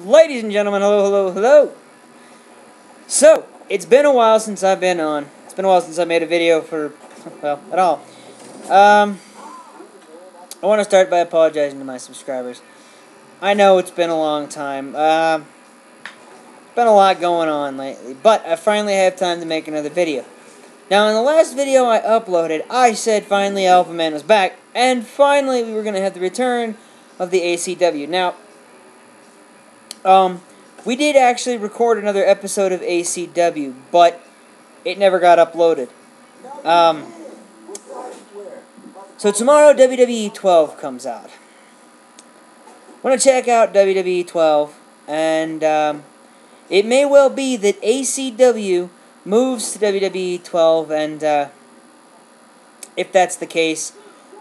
Ladies and gentlemen, hello, hello, hello. So, it's been a while since I've been on. It's been a while since I made a video for, well, at all. I want to start by apologizing to my subscribers. I know it's been a long time. Been a lot going on lately, but I finally have time to make another video. Now, in the last video I uploaded, I said finally Alviman was back, and finally we were going to have the return of the ACW. Now, we did actually record another episode of ACW, but it never got uploaded. So tomorrow WWE 12 comes out. I want to check out WWE 12, and it may well be that ACW moves to WWE 12, and if that's the case,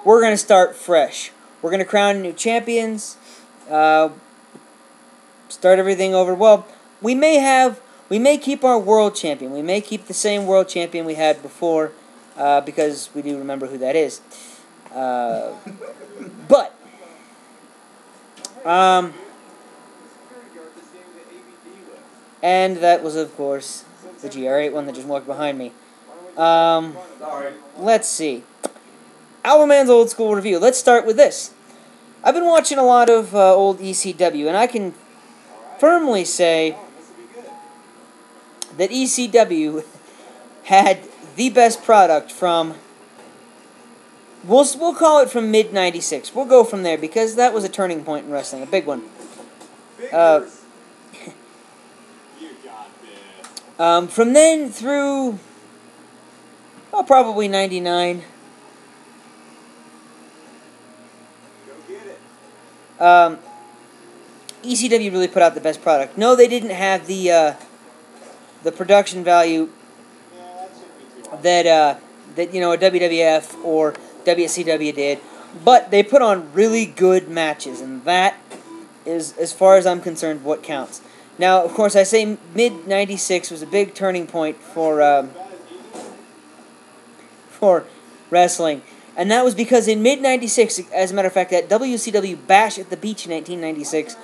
we're going to start fresh. We're going to crown new champions, start everything over. Well, we may keep our world champion. We may keep the same world champion we had before, because we do remember who that is. But and that was, of course, the GR8 one that just walked behind me. Let's see. Alviman's Old School Review. Let's start with this. I've been watching a lot of old ECW, and I can firmly say that ECW had the best product from, we'll call it from mid-'96. We'll go from there, because that was a turning point in wrestling, a big one. From then through, well, probably 99. ECW really put out the best product. No, they didn't have the production value that you know, a WWF or WCW did, but they put on really good matches, and that is, as far as I'm concerned, what counts. Now, of course, I say mid-'96 was a big turning point for wrestling, and that was because in mid-'96, as a matter of fact, at WCW Bash at the Beach in 1996,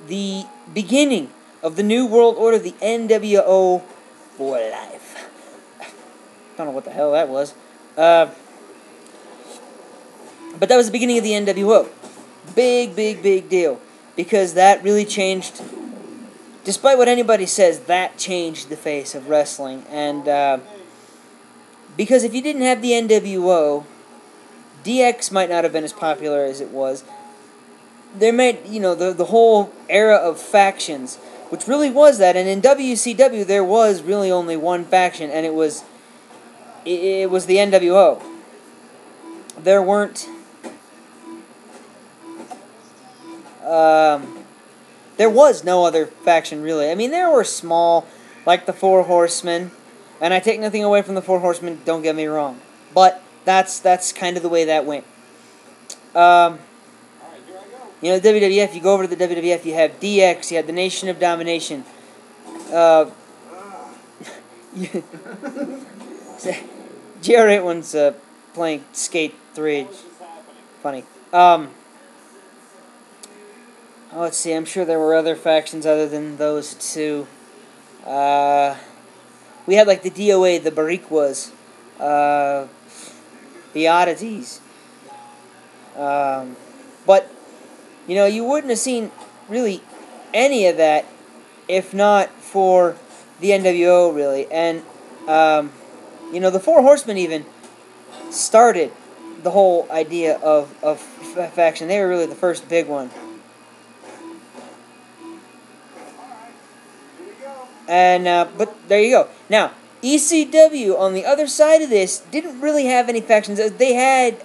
the beginning of the New World Order, the NWO for life. Don't know what the hell that was. But that was the beginning of the NWO. Big, big, big deal. Because that really changed, despite what anybody says, that changed the face of wrestling. And because if you didn't have the NWO, DX might not have been as popular as it was. There made, you know, the whole era of factions, which really was that. And in WCW, there was really only one faction, and it was the NWO. There weren't, there was no other faction, really. I mean, there were small, like the Four Horsemen, and I take nothing away from the Four Horsemen, don't get me wrong. But that's kind of the way that went. You know, WWF, you go over to the WWF, you have DX, you have the Nation of Domination. GR8 one's playing Skate 3. Funny. Let's see, I'm sure there were other factions other than those two. We had like the DOA, the Bariquas, the Oddities. But you know, you wouldn't have seen really any of that if not for the NWO, really. And, you know, the Four Horsemen even started the whole idea of faction. They were really the first big one. And, but there you go. Now, ECW, on the other side of this, didn't really have any factions. They had,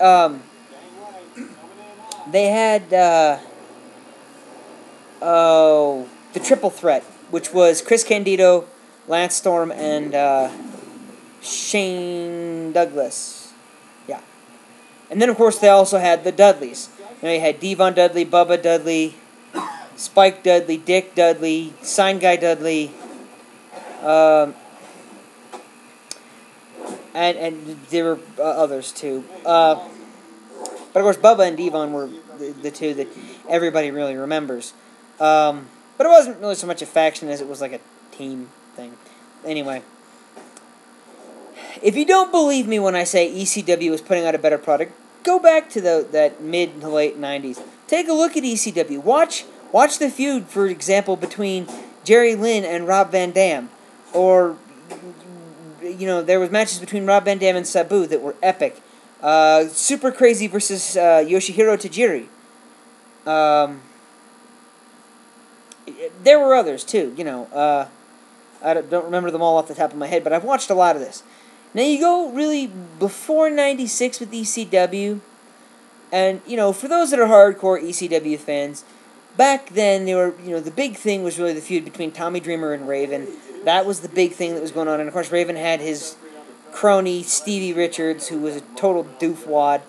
the Triple Threat, which was Chris Candido, Lance Storm, and Shane Douglas. Yeah. And then, of course, they also had the Dudleys. You know, you had Devon Dudley, Bubba Dudley, Spike Dudley, Dick Dudley, Sign Guy Dudley, and there were others, too. But, of course, Bubba and Devon were the two that everybody really remembers. But it wasn't really so much a faction as it was like a team thing. Anyway, if you don't believe me when I say ECW was putting out a better product, go back to that mid to late 90s. Take a look at ECW. Watch the feud, for example, between Jerry Lynn and Rob Van Dam. Or, you know, there was matches between Rob Van Dam and Sabu that were epic. Super Crazy versus Yoshihiro Tajiri. There were others, too, you know. I don't remember them all off the top of my head, but I've watched a lot of this. Now, you go really before 96 with ECW, and, you know, for those that are hardcore ECW fans, back then, they were, you know, the big thing was really the feud between Tommy Dreamer and Raven. That was the big thing that was going on, and, of course, Raven had his crony, Stevie Richards, who was a total doofwad.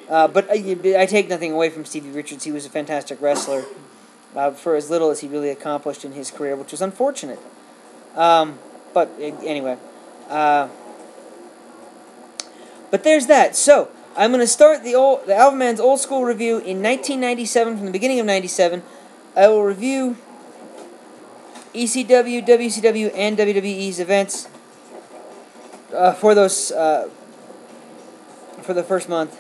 But I take nothing away from Stevie Richards. He was a fantastic wrestler for as little as he really accomplished in his career, which was unfortunate. But anyway, but there's that. So I'm going to start the Alviman's old school review in 1997, from the beginning of 97. I will review ECW, WCW, and WWE's events for those for the first month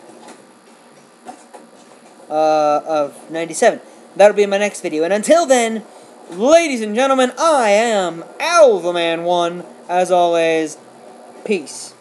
of 97. That'll be in my next video. And until then, ladies and gentlemen, I am Alviman1. As always, peace.